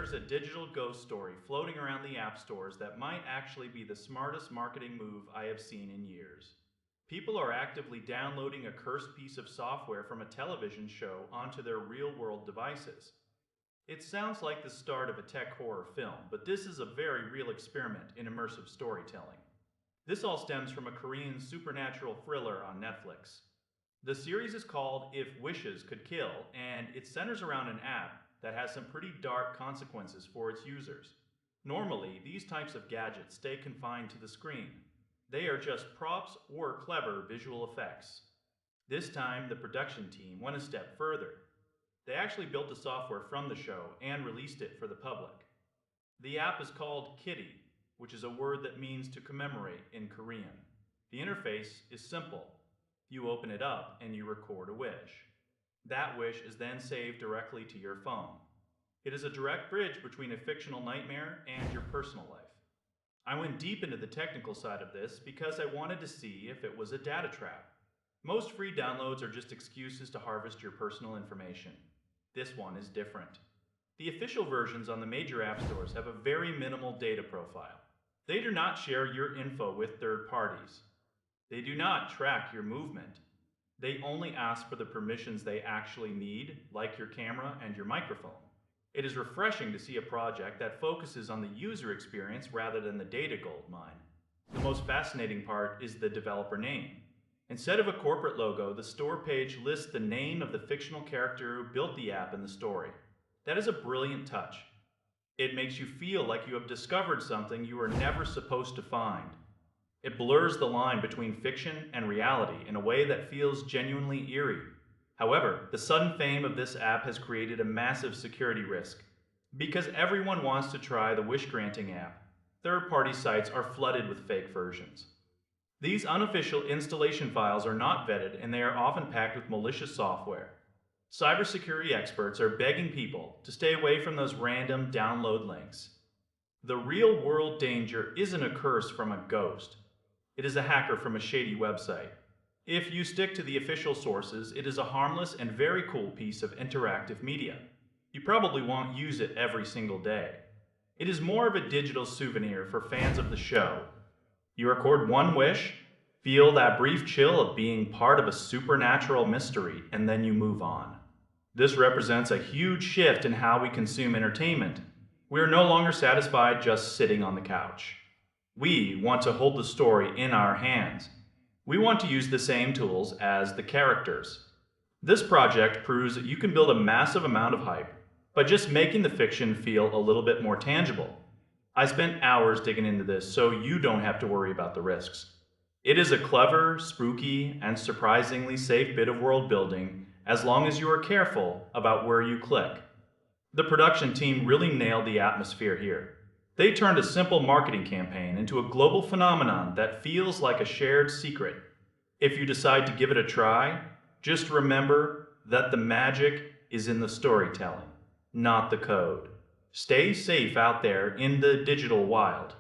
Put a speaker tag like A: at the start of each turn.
A: There's a digital ghost story floating around the app stores that might actually be the smartest marketing move I have seen in years. People are actively downloading a cursed piece of software from a television show onto their real world devices. It sounds like the start of a tech horror film, but this is a very real experiment in immersive storytelling. This all stems from a Korean supernatural thriller on Netflix. The series is called If Wishes Could Kill, and it centers around an app that has some pretty dark consequences for its users. Normally, these types of gadgets stay confined to the screen. They are just props or clever visual effects. This time, the production team went a step further. They actually built the software from the show and released it for the public. The app is called Kitty, which is a word that means to commemorate in Korean. The interface is simple. You open it up and you record a wish. That wish is then saved directly to your phone. It is a direct bridge between a fictional nightmare and your personal life. I went deep into the technical side of this because I wanted to see if it was a data trap. Most free downloads are just excuses to harvest your personal information. This one is different. The official versions on the major app stores have a very minimal data profile. They do not share your info with third parties. They do not track your movement. They only ask for the permissions they actually need, like your camera and your microphone. It is refreshing to see a project that focuses on the user experience rather than the data gold mine. The most fascinating part is the developer name. Instead of a corporate logo, the store page lists the name of the fictional character who built the app in the story. That is a brilliant touch. It makes you feel like you have discovered something you were never supposed to find. It blurs the line between fiction and reality in a way that feels genuinely eerie. However, the sudden fame of this app has created a massive security risk. Because everyone wants to try the wish-granting app, third-party sites are flooded with fake versions. These unofficial installation files are not vetted and they are often packed with malicious software. Cybersecurity experts are begging people to stay away from those random download links. The real-world danger isn't a curse from a ghost. It is a hacker from a shady website. If you stick to the official sources, it is a harmless and very cool piece of interactive media. You probably won't use it every single day. It is more of a digital souvenir for fans of the show. You record one wish, feel that brief chill of being part of a supernatural mystery, and then you move on. This represents a huge shift in how we consume entertainment. We are no longer satisfied just sitting on the couch. We want to hold the story in our hands. We want to use the same tools as the characters. This project proves that you can build a massive amount of hype by just making the fiction feel a little bit more tangible. I spent hours digging into this so you don't have to worry about the risks. It is a clever, spooky, and surprisingly safe bit of world building as long as you are careful about where you click. The production team really nailed the atmosphere here. They turned a simple marketing campaign into a global phenomenon that feels like a shared secret. If you decide to give it a try, just remember that the magic is in the storytelling, not the code. Stay safe out there in the digital wild.